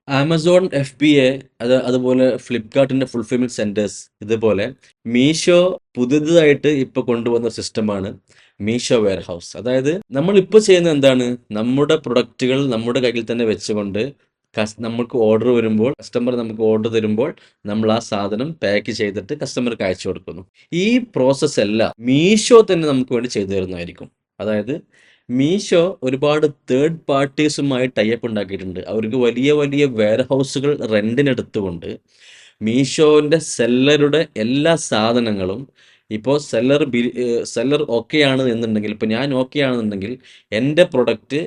Amazon FBA അതുപോലെ ഫ്ലിപ്കാർട്ടിന്റെ fulfilment centres ഇതുപോലെ മീഷോ പുതിയതായിട്ട് ഇപ്പൊ കൊണ്ടുവന്ന സിസ്റ്റമാണ് മീഷോ വെയർഹൗസ്. അതായത് നമ്മൾ ഇപ്പോൾ ചെയ്യുന്നത് എന്താണ്, നമ്മുടെ പ്രൊഡക്റ്റുകൾ നമ്മുടെ കയ്യിൽ തന്നെ വെച്ചുകൊണ്ട് നമുക്ക് ഓർഡർ വരുമ്പോൾ, കസ്റ്റമർ നമുക്ക് ഓർഡർ തരുമ്പോൾ നമ്മൾ ആ സാധനം പാക്ക് ചെയ്തിട്ട് കസ്റ്റമർക്ക് അയച്ചു കൊടുക്കുന്നു. ഈ പ്രോസസ്സ് എല്ലാം മീഷോ തന്നെ നമുക്ക് വേണ്ടി ചെയ്തു തരുന്നതായിരിക്കും. അതായത് മീഷോ ഒരുപാട് തേർഡ് പാർട്ടീസുമായി ടൈപ്പ് ഉണ്ടാക്കിയിട്ടുണ്ട്. അവർക്ക് വലിയ വലിയ വെയർ ഹൗസുകൾ റെന്റിനെടുത്തുകൊണ്ട് മീഷോന്റെ സെല്ലറുടെ എല്ലാ സാധനങ്ങളും ഇപ്പോൾ സെല്ലർ ഓക്കെ ആണ് എന്നുണ്ടെങ്കിൽ, ഇപ്പോൾ ഞാൻ ഓക്കെ ആണെന്നുണ്ടെങ്കിൽ എൻ്റെ പ്രൊഡക്റ്റ്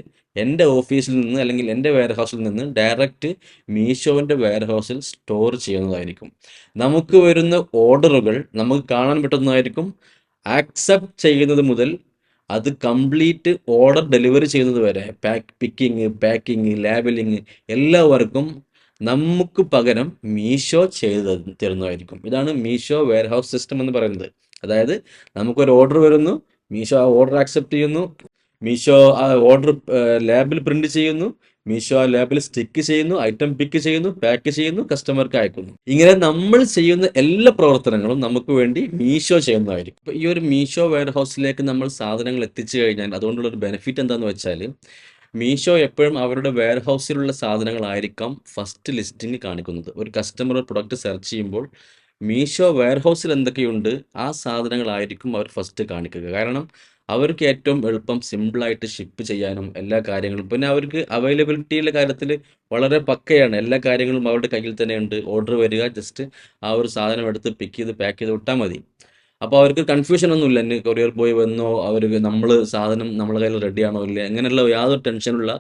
എൻ്റെ ഓഫീസിൽ നിന്ന് അല്ലെങ്കിൽ എൻ്റെ വെയർ ഹൗസിൽ നിന്ന് ഡയറക്റ്റ് മീഷോൻ്റെ വെയർ ഹൗസിൽ സ്റ്റോർ ചെയ്യുന്നതായിരിക്കും. നമുക്ക് വരുന്ന ഓർഡറുകൾ നമുക്ക് കാണാൻ പറ്റുന്നതായിരിക്കും. ആക്സെപ്റ്റ് ചെയ്യുന്നത് മുതൽ അത് കംപ്ലീറ്റ് ഓർഡർ ഡെലിവറി ചെയ്യുന്നത് വരെ പിക്കിങ്, പാക്കിങ്, ലേബലിങ് എല്ലാ വർക്കും നമുക്ക് പകരം മീഷോ ചെയ്ത് തരുന്നതായിരിക്കും. ഇതാണ് മീഷോ വെയർഹൗസ് സിസ്റ്റം എന്ന് പറയുന്നത്. അതായത് നമുക്കൊരു ഓർഡർ വരുന്നു, മീഷോ ആ ഓർഡർ ആക്സെപ്റ്റ് ചെയ്യുന്നു, മീഷോ ആ ഓർഡർ ലാബിൽ പ്രിന്റ് ചെയ്യുന്നു, മീഷോ ആ ലാബിൽ സ്റ്റിക്ക് ചെയ്യുന്നു, ഐറ്റം പിക്ക് ചെയ്യുന്നു, പാക്ക് ചെയ്യുന്നു, കസ്റ്റമർക്ക് അയക്കുന്നു. ഇങ്ങനെ നമ്മൾ ചെയ്യുന്ന എല്ലാ പ്രവർത്തനങ്ങളും നമുക്ക് വേണ്ടി മീഷോ ചെയ്യുന്നതായിരിക്കും. ഇപ്പൊ ഈ ഒരു മീഷോ വെയർഹൗസിലേക്ക് നമ്മൾ സാധനങ്ങൾ എത്തിച്ചു കഴിഞ്ഞാൽ അതുകൊണ്ടുള്ള ഒരു ബെനിഫിറ്റ് എന്താന്ന് വെച്ചാൽ, മീഷോ എപ്പോഴും അവരുടെ വെയർഹൗസിലുള്ള സാധനങ്ങളായിരിക്കാം ഫസ്റ്റ് ലിസ്റ്റിംഗ് കാണിക്കുന്നത്. ഒരു കസ്റ്റമർ പ്രൊഡക്റ്റ് സെർച്ച് ചെയ്യുമ്പോൾ മീഷോ വെയർഹൗസിൽ എന്തൊക്കെയുണ്ട് ആ സാധനങ്ങളായിരിക്കും അവർ ഫസ്റ്റ് കാണിക്കുക. കാരണം അവർക്ക് ഏറ്റവും എളുപ്പം സിമ്പിളായിട്ട് ഷിപ്പ് ചെയ്യാനും എല്ലാ കാര്യങ്ങളും, പിന്നെ അവർക്ക് അവൈലബിലിറ്റിയുടെ കാര്യത്തിൽ വളരെ പക്കയാണ്. എല്ലാ കാര്യങ്ങളും അവരുടെ കയ്യിൽ തന്നെ ഉണ്ട്. ഓർഡർ വരിക, ജസ്റ്റ് ആ ഒരു സാധനം എടുത്ത് പിക്ക് ചെയ്ത് പാക്ക് ചെയ്ത് വിട്ടാൽ മതി. അപ്പോൾ അവർക്ക് കൺഫ്യൂഷൻ ഒന്നുമില്ല, ഇനി കൊറിയർ ബോയ് വന്നോ, അവർ നമ്മൾ സാധനം നമ്മളെ കയ്യിൽ റെഡി ആണോ ഇല്ല, അങ്ങനെയുള്ള യാതൊരു ടെൻഷനുള്ള